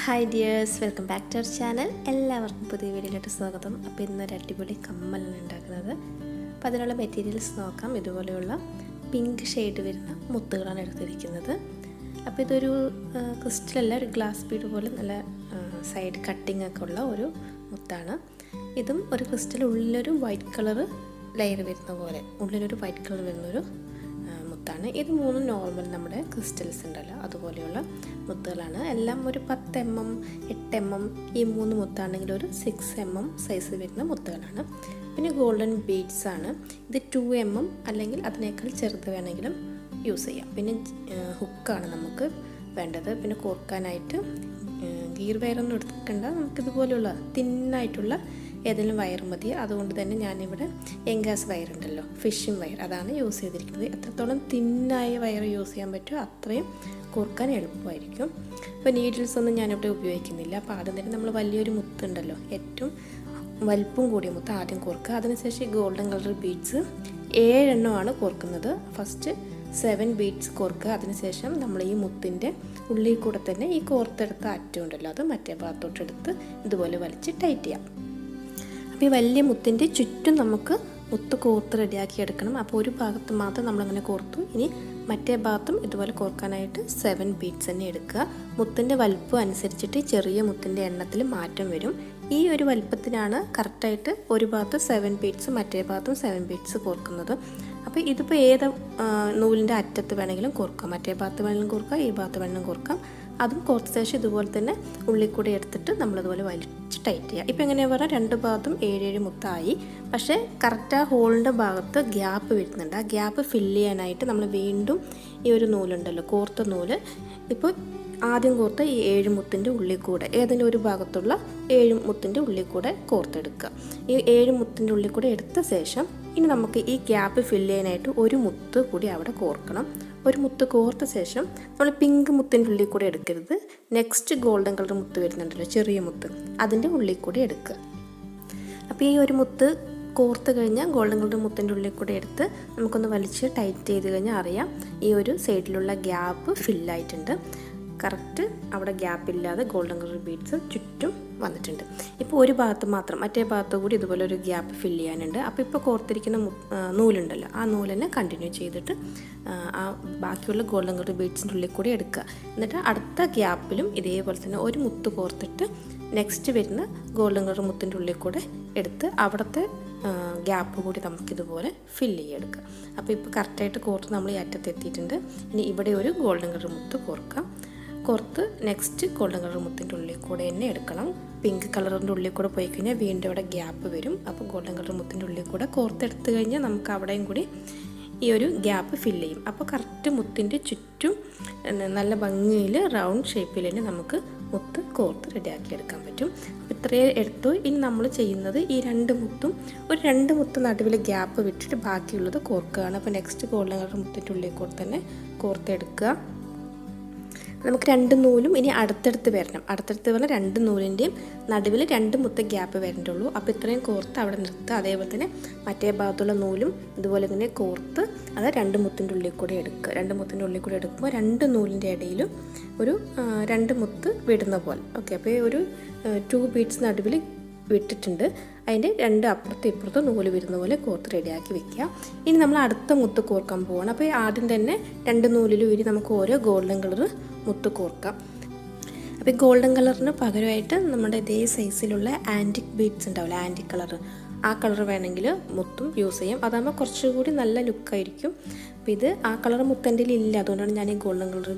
Hi dears, welcome back to our channel. എല്ലാവർക്കും പുതിയ വീഡിയോയിലോട്ട് സ്വാഗതം. അപ്പോൾ ഇന്നൊരു അടിപൊളി കമ്മലാണ് ഉണ്ടാക്കുന്നത്. അപ്പോൾ അതിനുള്ള മെറ്റീരിയൽസ് നോക്കാം. ഇതുപോലെയുള്ള പിങ്ക് ഷെയ്ഡ് വരുന്ന മുത്തുകളാണ് എടുത്തിരിക്കുന്നത്. അപ്പോൾ ഇതൊരു ക്രിസ്റ്റലല്ല, ഒരു ഗ്ലാസ് ബീഡ് പോലെ നല്ല സൈഡ് കട്ടിംഗ് ഒക്കെ ഉള്ള ഒരു മുത്താണ്. ഇതും ഒരു ക്രിസ്റ്റൽ ഉള്ളിലൊരു വൈറ്റ് കളർ ലെയർ വരുന്ന പോലെ, ഉള്ളിലൊരു വൈറ്റ് കളർ വരുന്നൊരു മുത്താണ്. ഇത് മൂന്നും നോർമൽ നമ്മുടെ ക്രിസ്റ്റൽസ് ഉണ്ടല്ലോ, അതുപോലെയുള്ള മുത്തുകളാണ്. എല്ലാം ഒരു 10 mm, 8 mm, ഈ 3 മുത്താണെങ്കിൽ ഒരു 6 mm സൈസ് വരുന്ന മുത്തുകളാണ്. പിന്നെ ഗോൾഡൻ ബീഡ്സ് ആണ്. ഇത് 2 mm അല്ലെങ്കിൽ അതിനേക്കാൾ ചെറുത് വേണമെങ്കിലും യൂസ് ചെയ്യാം. പിന്നെ ഹുക്കാണ് നമുക്ക് വേണ്ടത്. പിന്നെ കോർക്കാനായിട്ട് ഗീർ വയറൊന്നും എടുക്കണ്ട, നമുക്കിതുപോലെയുള്ള തിന്നായിട്ടുള്ള ഏതെങ്കിലും വയർ മതി. അതുകൊണ്ട് തന്നെ ഞാനിവിടെ എങ്കാസ് വയർ ഉണ്ടല്ലോ, ഫിഷിംഗ് വയർ, അതാണ് യൂസ് ചെയ്തിരിക്കുന്നത്. എത്രത്തോളം തിന്നായ വയർ യൂസ് ചെയ്യാൻ പറ്റുമോ അത്രയും കോർക്കാൻ എളുപ്പമായിരിക്കും. അപ്പോൾ നീഡിൽസ് ഒന്നും ഞാനിവിടെ ഉപയോഗിക്കുന്നില്ല. അപ്പോൾ ആദ്യം തന്നെ നമ്മൾ വലിയൊരു മുത്തുണ്ടല്ലോ, ഏറ്റവും വലിപ്പം കൂടിയ മുത്ത് ആദ്യം കോർക്കുക. അതിനുശേഷം ഗോൾഡൻ കളർ ബീഡ്സ് 7 എണ്ണമാണ് കോർക്കുന്നത്. First 7 beads കോർക്കുക. അതിനുശേഷം നമ്മൾ ഈ മുത്തിൻ്റെ ഉള്ളിൽ കൂടെ തന്നെ ഈ കോർത്തെടുത്ത അറ്റം ഉണ്ടല്ലോ, അത് മറ്റേ ഭാഗത്തോട്ടെടുത്ത് ഇതുപോലെ വലിച്ച് ടൈറ്റ് ചെയ്യാം. അപ്പോൾ ഈ വലിയ മുത്തിൻ്റെ ചുറ്റും നമുക്ക് മുത്ത് കോർത്ത് റെഡിയാക്കി എടുക്കണം. അപ്പോൾ ഒരു ഭാഗത്ത് മാത്രം നമ്മളങ്ങനെ കോർത്തു. ഇനി മറ്റേ ഭാഗത്തും ഇതുപോലെ കോർക്കാനായിട്ട് 7 ബീഡ്സ് തന്നെ എടുക്കുക. മുത്തിൻ്റെ വലിപ്പം അനുസരിച്ചിട്ട് ചെറിയ മുത്തിൻ്റെ എണ്ണത്തിൽ മാറ്റം വരും. ഈ ഒരു വലിപ്പത്തിനാണ് കറക്റ്റായിട്ട് ഒരു ഭാഗത്ത് 7 ബീഡ്സ് മറ്റേ ഭാഗത്തും 7 ബീഡ്സ് കോർക്കുന്നത്. അപ്പോൾ ഇതിപ്പോൾ ഏത് നൂലിൻ്റെ അറ്റത്ത് വേണമെങ്കിലും കോർക്കാം. മറ്റേ ഭാഗത്ത് വേണമെങ്കിലും കോർക്കാം, ഈ ഭാഗത്ത് വേണമെങ്കിലും കോർക്കാം. അതും കോർത്ത ശേഷം ഇതുപോലെ തന്നെ ഉള്ളിൽ കൂടെ എടുത്തിട്ട് നമ്മളതുപോലെ വലിച്ച് ടൈറ്റ് ചെയ്യുക. ഇപ്പോൾ എങ്ങനെയാണ് പറഞ്ഞാൽ 2 ഭാഗത്തും 7 മുത്തായി. പക്ഷേ കറക്റ്റ് ആ ഹോളിൻ്റെ ഭാഗത്ത് ഗ്യാപ്പ് വരുന്നുണ്ട്. ആ ഗ്യാപ്പ് ഫില്ല് ചെയ്യാനായിട്ട് നമ്മൾ വീണ്ടും ഈ ഒരു നൂലുണ്ടല്ലോ, കോർത്ത നൂല്, ഇപ്പോൾ ആദ്യം കോർത്ത ഈ 7 മുത്തിൻ്റെ ഉള്ളിൽ കൂടെ ഏതെങ്കിലും ഒരു ഭാഗത്തുള്ള 7 മുത്തിൻ്റെ ഉള്ളിൽ കൂടെ കോർത്തെടുക്കുക. ഈ 7 മുത്തിൻ്റെ ഉള്ളിൽ കൂടെ എടുത്ത ശേഷം ഇനി നമുക്ക് ഈ ഗ്യാപ്പ് ഫില്ല് ചെയ്യാനായിട്ട് ഒരു മുത്ത് കൂടി അവിടെ കോർക്കണം. ഒരു മുത്ത് കോർത്ത ശേഷം നമ്മൾ പിങ്ക് മുത്തിൻ്റെ ഉള്ളിൽ കൂടെ എടുക്കരുത്. നെക്സ്റ്റ് ഗോൾഡൻ കളർ മുത്ത് വരുന്നുണ്ടല്ലോ, ചെറിയ മുത്ത്, അതിൻ്റെ ഉള്ളിൽ കൂടെ എടുക്കുക. അപ്പോൾ ഈ ഒരു മുത്ത് കോർത്ത് കഴിഞ്ഞാൽ ഗോൾഡൻ കളർ മുത്തിൻ്റെ ഉള്ളിൽ കൂടെ എടുത്ത് നമുക്കൊന്ന് വലിച്ച് ടൈറ്റ് ചെയ്ത് കഴിഞ്ഞാൽ അറിയാം ഈ ഒരു സൈഡിലുള്ള ഗ്യാപ്പ് ഫില്ലായിട്ടുണ്ട്. കറക്റ്റ് അവിടെ ഗ്യാപ്പില്ലാതെ ഗോൾഡൻ കളർ ബീഡ്സ് ചുറ്റും വന്നിട്ടുണ്ട്. ഇപ്പോൾ ഒരു ഭാഗത്ത് മാത്രം, മറ്റേ ഭാഗത്ത് കൂടി ഇതുപോലെ ഒരു ഗ്യാപ്പ് ഫില്ല് ചെയ്യാനുണ്ട്. അപ്പോൾ ഇപ്പോൾ കോർത്തിരിക്കുന്ന നൂലുണ്ടല്ലോ, ആ നൂലിനെ കണ്ടിന്യൂ ചെയ്തിട്ട് ആ ബാക്കിയുള്ള ഗോൾഡൻ കളർ ബീഡ്സിൻ്റെ ഉള്ളിൽ കൂടി എടുക്കുക. എന്നിട്ട് അടുത്ത ഗ്യാപ്പിലും ഇതേപോലെ തന്നെ ഒരു മുത്ത് കോർത്തിട്ട് നെക്സ്റ്റ് വരുന്ന ഗോൾഡൻ കളർ മുത്തിൻ്റെ ഉള്ളിൽ കൂടെ എടുത്ത് അവിടുത്തെ ഗ്യാപ്പ് കൂടി നമുക്കിതുപോലെ ഫില്ല് ചെയ്തെടുക്കുക. അപ്പോൾ ഇപ്പോൾ കറക്റ്റായിട്ട് കോർത്ത് നമ്മൾ ഈ അറ്റത്ത് എത്തിയിട്ടുണ്ട്. ഇനി ഇവിടെ ഒരു ഗോൾഡൻ കളർ മുത്ത് കോർക്കാം. കോർത്ത് നെക്സ്റ്റ് ഗോൾഡൻ കളർ മുത്തിൻ്റെ ഉള്ളിൽ കൂടെ തന്നെ എടുക്കണം. പിങ്ക് കളറിൻ്റെ ഉള്ളിൽ കൂടെ പോയി കഴിഞ്ഞാൽ വീണ്ടും അവിടെ ഗ്യാപ്പ് വരും. അപ്പോൾ ഗോൾഡൻ കളർ മുത്തിൻ്റെ ഉള്ളിൽ കൂടെ കോർത്തെടുത്ത് കഴിഞ്ഞാൽ നമുക്ക് അവിടെയും കൂടി ഈ ഒരു ഗ്യാപ്പ് ഫില്ല് ചെയ്യും. അപ്പോൾ കറക്റ്റ് മുത്തിൻ്റെ ചുറ്റും നല്ല ഭംഗിയിൽ റൗണ്ട് ഷേപ്പിൽ തന്നെ നമുക്ക് മുത്ത് കോർത്ത് റെഡിയാക്കി എടുക്കാൻ പറ്റും. അപ്പോൾ ഇത്രയും എടുത്തു. ഇനി നമ്മൾ ചെയ്യുന്നത് ഈ 2 മുത്തും ഒരു 2 മുത്ത് നടുവിൽ ഗ്യാപ്പ് വിട്ടിട്ട് ബാക്കിയുള്ളത് കോർക്കുകയാണ്. അപ്പോൾ നെക്സ്റ്റ് ഗോൾഡൻ കളർ മുത്തിൻ്റെ ഉള്ളിൽ കൂടെ തന്നെ കോർത്തെടുക്കുക. നമുക്ക് 2 നൂലും ഇനി അടുത്തടുത്ത് വരണം. അടുത്തടുത്ത് പറഞ്ഞാൽ 2 നൂലിൻ്റെയും നടുവിൽ 2 മുത്ത് ഗ്യാപ്പ് വരണ്ടുള്ളൂ. അപ്പോൾ ഇത്രയും കോർത്ത് അവിടെ നിർത്തുക. അതേപോലെ തന്നെ മറ്റേ ഭാഗത്തുള്ള നൂലും ഇതുപോലെ തന്നെ കോർത്ത് അത് 2 മുത്തിൻ്റെ ഉള്ളിൽ കൂടെ എടുക്കുക. 2 മുത്തിൻ്റെ ഉള്ളിൽ കൂടെ എടുക്കുമ്പോൾ 2 നൂലിൻ്റെ ഇടയിലും ഒരു 2 മുത്ത് വിടുന്ന പോലെ. ഓക്കെ, അപ്പോൾ ഒരു 2 ബീഡ്സ് നടുവിൽ വിട്ടിട്ടുണ്ട്. അതിൻ്റെ 2 അപ്പുറത്തും ഇപ്പുറത്തും നൂല് വരുന്ന പോലെ കോർത്ത് റെഡിയാക്കി വെക്കുക. ഇനി നമ്മൾ അടുത്ത മുത്ത് കോർക്കാൻ പോവാണ്. അപ്പോൾ ആദ്യം തന്നെ 2 നൂലിലും ഇനി നമുക്ക് ഓരോ ഗോൾഡൻ കളർ മുത്ത് കോർക്കാം. അപ്പോൾ ഈ ഗോൾഡൻ കളറിന് പകരമായിട്ട് നമ്മുടെ ഇതേ സൈസിലുള്ള ആൻറ്റിക് ബീഡ്സ് ഉണ്ടാവില്ല, ആൻറ്റിക് കളർ, ആ കളർ വേണമെങ്കിൽ മുത്തും യൂസ് ചെയ്യാം. അതാകുമ്പോൾ കുറച്ചുകൂടി നല്ല ലുക്കായിരിക്കും. അപ്പോൾ ഇത് ആ കളർ മുത്തൻ്റെ ഇല്ല, അതുകൊണ്ടാണ് ഞാൻ ഈ ഗോൾഡൻ കളർ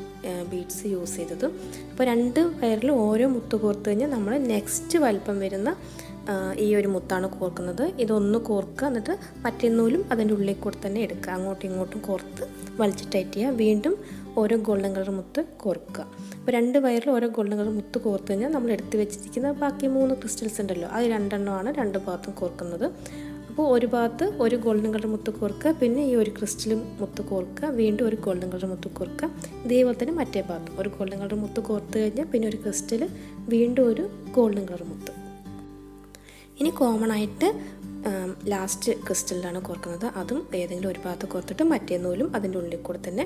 ബീഡ്സ് യൂസ് ചെയ്തത്. അപ്പോൾ 2 വയറിലും ഓരോ മുത്ത് കോർത്ത് കഴിഞ്ഞാൽ നമ്മൾ നെക്സ്റ്റ് വലിപ്പം വരുന്ന ഈ ഒരു മുത്താണ് കോർക്കുന്നത്. ഇതൊന്ന് കോർക്കുക, എന്നിട്ട് മറ്റേ നൂലും അതിൻ്റെ ഉള്ളിൽ കൂടെ തന്നെ എടുക്കുക. അങ്ങോട്ടും ഇങ്ങോട്ടും കോർത്ത് വലിച്ച് ടൈറ്റ് ചെയ്യുക. വീണ്ടും ഓരോ ഗോൾഡൻ കളർ മുത്ത് കോർക്കുക. അപ്പോൾ 2 വയറിൽ ഓരോ ഗോൾഡൻ കളർ മുത്ത് കോർത്ത് കഴിഞ്ഞാൽ നമ്മൾ എടുത്ത് വെച്ചിരിക്കുന്ന ബാക്കി 3 ക്രിസ്റ്റൽസ് ഉണ്ടല്ലോ, അത് 2 എണ്ണമാണ് 2 ഭാഗത്തും കോർക്കുന്നത്. അപ്പോൾ ഒരു ഭാഗത്ത് ഒരു ഗോൾഡൻ കളർ മുത്ത് കോർക്കുക, പിന്നെ ഈ ഒരു ക്രിസ്റ്റൽ മുത്ത് കോർക്കുക, വീണ്ടും ഒരു ഗോൾഡൻ കളർ മുത്ത് കോർക്കുക. ഇതേപോലെ തന്നെ മറ്റേ ഭാഗത്ത് ഒരു ഗോൾഡൻ കളർ മുത്ത് കോർത്ത് കഴിഞ്ഞാൽ പിന്നെ ഒരു ക്രിസ്റ്റൽ, വീണ്ടും ഒരു ഗോൾഡൻ കളർ മുത്ത്. ഇനി കോമൺ ആയിട്ട് ലാസ്റ്റ് ക്രിസ്റ്റലിലാണ് കോർക്കുന്നത്. അതും ഏതെങ്കിലും ഒരു ഭാഗത്ത് കോർത്തിട്ട് മറ്റേ നൂലും അതിൻ്റെ ഉള്ളിൽ കൂടെ തന്നെ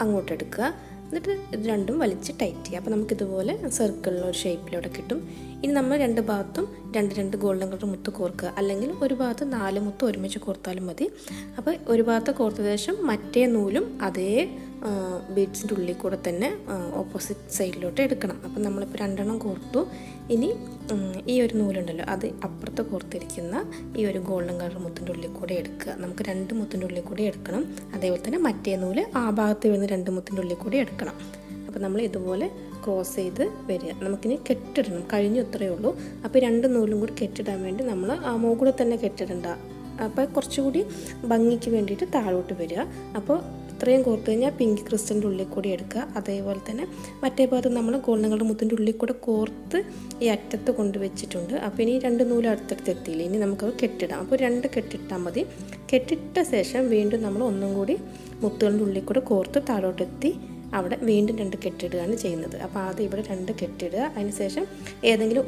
അങ്ങോട്ടെടുക്കുക. എന്നിട്ട് ഇത് രണ്ടും വലിച്ച് ടൈറ്റ് ചെയ്യുക. അപ്പോൾ നമുക്കിതുപോലെ സർക്കിളിലുള്ള ഒരു ഷേപ്പിലൂടെ കിട്ടും. ഇനി നമ്മൾ രണ്ട് ഭാഗത്തും രണ്ട് ഗോൾഡൻ കളർ മുത്ത് കോർക്കുക, അല്ലെങ്കിൽ ഒരു ഭാഗത്ത് 4 മുത്ത് ഒരുമിച്ച് കോർത്താലും മതി. അപ്പോൾ ഒരു ഭാഗത്ത് കോർത്ത ശേഷം മറ്റേ നൂലും അതേ ബീഡ്സിൻ്റെ ഉള്ളിൽ കൂടെ തന്നെ ഓപ്പോസിറ്റ് സൈഡിലോട്ട് എടുക്കണം. അപ്പം നമ്മളിപ്പോൾ 2 കോർത്തു. ഇനി ഈ ഒരു നൂലുണ്ടല്ലോ, അത് അപ്പുറത്ത് കോർത്തിരിക്കുന്ന ഈ ഒരു ഗോൾഡൻ കളർ മുത്തിൻ്റെ ഉള്ളിൽ കൂടെ എടുക്കുക. നമുക്ക് 2 മുത്തിൻ്റെ ഉള്ളിൽ കൂടെ എടുക്കണം. അതേപോലെ തന്നെ മറ്റേ നൂല് ആ ഭാഗത്ത് വരുന്ന 2 മുത്തിൻ്റെ ഉള്ളിൽ കൂടെ എടുക്കണം. അപ്പോൾ നമ്മൾ ഇതുപോലെ ക്രോസ് ചെയ്ത് വരിക. നമുക്കിനി കെട്ടിടണം, കഴിഞ്ഞു ഇത്രയേ ഉള്ളൂ. അപ്പോൾ 2 നൂലും കൂടി കെട്ടിടാൻ വേണ്ടി നമ്മൾ ആ മുകളിൽ തന്നെ കെട്ടിടണ്ട. അപ്പോൾ കുറച്ചുകൂടി ഭംഗിക്ക് വേണ്ടിയിട്ട് താഴോട്ട് വരിക. അപ്പോൾ ഇത്രയും കോർത്ത് കഴിഞ്ഞാൽ പിങ്ക് ക്രിസ്റ്റലിൻ്റെ ഉള്ളിൽ കൂടി എടുക്കുക. അതേപോലെ തന്നെ മറ്റേ ഭാഗത്ത് നമ്മൾ ഗോൾഡൻ കളർ മുത്തിൻ്റെ ഉള്ളിൽ കൂടെ കോർത്ത് ഈ അറ്റത്ത് കൊണ്ടുവച്ചിട്ടുണ്ട്. അപ്പോൾ ഇനി 2 നൂല് അടുത്തടുത്ത് എത്തിയില്ല, ഇനി നമുക്കത് കെട്ടിടാം. അപ്പോൾ 2 കെട്ടിട്ടാൽ മതി. കെട്ടിട്ട ശേഷം വീണ്ടും നമ്മൾ ഒന്നും കൂടി മുത്തുകളുടെ ഉള്ളിൽ കൂടെ കോർത്ത് താഴോട്ടെത്തി അവിടെ വീണ്ടും 2 കെട്ടിടുകയാണ് ചെയ്യുന്നത്. അപ്പോൾ ആദ്യം ഇവിടെ 2 കെട്ടിടുക. അതിനുശേഷം ഏതെങ്കിലും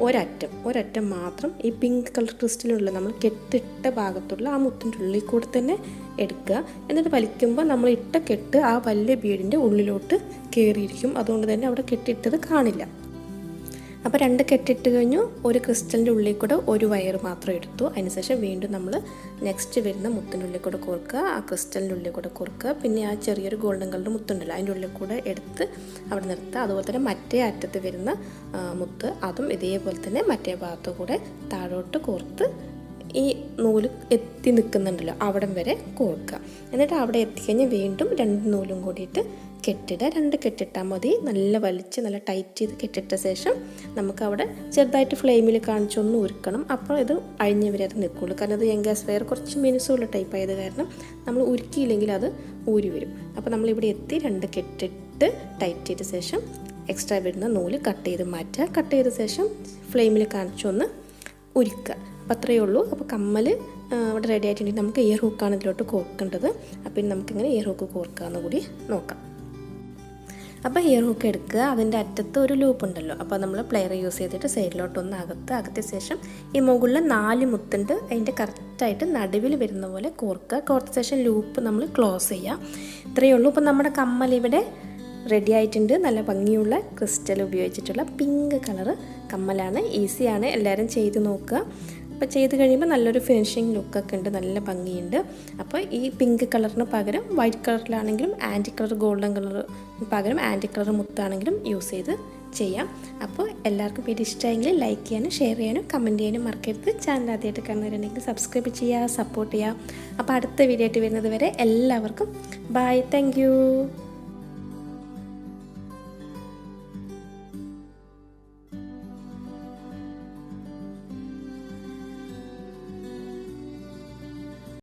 ഒരറ്റം മാത്രം ഈ പിങ്ക് കളർ ക്രിസ്റ്റലുള്ള നമ്മൾ കെട്ടിട്ട ഭാഗത്തുള്ള ആ മുത്തിൻ്റെ ഉള്ളിൽ കൂടെ തന്നെ എടുക്കുക. എന്നിട്ട് വലിക്കുമ്പോൾ നമ്മൾ ഇട്ട കെട്ട് ആ വലിയ ബീഡിൻ്റെ ഉള്ളിലോട്ട് കയറിയിരിക്കും. അതുകൊണ്ട് തന്നെ അവിടെ കെട്ടിട്ടത് കാണില്ല. അപ്പോൾ 2 കെട്ടിട്ട് കഴിഞ്ഞു. ഒരു ക്രിസ്റ്റലിൻ്റെ ഉള്ളിൽ കൂടെ ഒരു വയർ മാത്രം എടുത്തു. അതിനുശേഷം വീണ്ടും നമ്മൾ നെക്സ്റ്റ് വരുന്ന മുത്തിൻ്റെ ഉള്ളിൽ കൂടെ കോർക്കുക, ആ ക്രിസ്റ്റലിൻ്റെ ഉള്ളിൽ കൂടെ കോർക്കുക. പിന്നെ ആ ചെറിയൊരു ഗോൾഡൻ കളർ മുത്തുണ്ടല്ലോ, അതിൻ്റെ ഉള്ളിൽ കൂടെ എടുത്ത് അവിടെ നിർത്തുക. അതുപോലെ തന്നെ മറ്റേ അറ്റത്ത് വരുന്ന മുത്ത് അതും ഇതേപോലെ തന്നെ മറ്റേ ഭാഗത്തു കൂടെ താഴോട്ട് കോർത്ത് ഈ നൂല് എത്തി നിൽക്കുന്നുണ്ടല്ലോ അവിടം വരെ കോർക്കുക. എന്നിട്ട് അവിടെ എത്തിക്കഴിഞ്ഞാൽ വീണ്ടും 2 നൂലും കൂടിയിട്ട് കെട്ടിടുക. 2 കെട്ടിട്ടാൽ മതി. നല്ല വലിച്ച് നല്ല ടൈറ്റ് ചെയ്ത് കെട്ടിട്ട ശേഷം നമുക്കവിടെ ചെറുതായിട്ട് ഫ്ലെയിമിൽ കാണിച്ചൊന്ന് ഉരുക്കണം. അപ്പോൾ ഇത് അഴിഞ്ഞ് വരെ അത് നിൽക്കുള്ളൂ. കാരണം അത് യങ്കാസ് വെയർ കുറച്ച് മിനുസുള്ള ടൈപ്പ് ആയത് കാരണം നമ്മൾ ഉരുക്കിയില്ലെങ്കിൽ അത് ഊരി വരും. അപ്പോൾ നമ്മളിവിടെ എത്തി 2 കെട്ടിട്ട് ടൈറ്റ് ചെയ്ത ശേഷം എക്സ്ട്രാ വരുന്ന നൂല് കട്ട് ചെയ്ത് മാറ്റുക. കട്ട് ചെയ്ത ശേഷം ഫ്ലെയിമിൽ കാണിച്ചൊന്ന് ഉരുക്കുക. അപ്പോൾ അത്രയേ ഉള്ളൂ. അപ്പോൾ കമ്മൽ ഇവിടെ റെഡി ആയിട്ടുണ്ടെങ്കിൽ നമുക്ക് ഇയർ ഹൂക്കാണ് ഇതിലോട്ട് കോർക്കേണ്ടത്. അപ്പോൾ ഇനി നമുക്കിങ്ങനെ ഇയർ ഹൂക്ക് കോർക്കാമെന്ന് കൂടി നോക്കാം. അപ്പോൾ ഇയർ ഹൂക്ക് എടുക്കുക. അതിൻ്റെ അറ്റത്ത് ഒരു ലൂപ്പ് ഉണ്ടല്ലോ, അപ്പോൾ നമ്മൾ പ്ലെയർ യൂസ് ചെയ്തിട്ട് സൈഡിലോട്ടൊന്ന് അകത്തിയ ശേഷം ഈ മുകളിൽ 4 മുത്തുണ്ട്, അതിൻ്റെ കറക്റ്റായിട്ട് നടുവിൽ വരുന്ന പോലെ കോർക്കുക. കോർത്ത ശേഷം ലൂപ്പ് നമ്മൾ ക്ലോസ് ചെയ്യുക. ഇത്രയേ ഉള്ളൂ. അപ്പോൾ നമ്മുടെ കമ്മൽ ഇവിടെ റെഡി ആയിട്ടുണ്ട്. നല്ല ഭംഗിയുള്ള ക്രിസ്റ്റൽ ഉപയോഗിച്ചിട്ടുള്ള പിങ്ക് കളറ് കമ്മലാണ്. ഈസിയാണ്, എല്ലാവരും ചെയ്ത് നോക്കുക. അപ്പോൾ ചെയ്ത് കഴിയുമ്പോൾ നല്ലൊരു ഫിനിഷിങ് ലുക്കൊക്കെ ഉണ്ട്, നല്ല ഭംഗിയുണ്ട്. അപ്പോൾ ഈ പിങ്ക് കളറിന് പകരം വൈറ്റ് കളറിലാണെങ്കിലും ആൻറ്റി കളർ ഗോൾഡൻ കളറിന് പകരം ആൻറ്റി കളർ മുത്താണെങ്കിലും യൂസ് ചെയ്ത് ചെയ്യാം. അപ്പോൾ എല്ലാവർക്കും വീഡിയോ ഇഷ്ടമായെങ്കിൽ ലൈക്ക് ചെയ്യാനും ഷെയർ ചെയ്യാനും കമൻറ്റ് ചെയ്യാനും മറക്കരുത്. ചാനൽ ആദ്യമായിട്ട് കാണുന്നവരുണ്ടെങ്കിൽ സബ്സ്ക്രൈബ് ചെയ്യുക, സപ്പോർട്ട് ചെയ്യുക. അപ്പോൾ അടുത്ത വീഡിയോ ആയിട്ട് വരുന്നത് വരെ എല്ലാവർക്കും ബൈ. Thank you.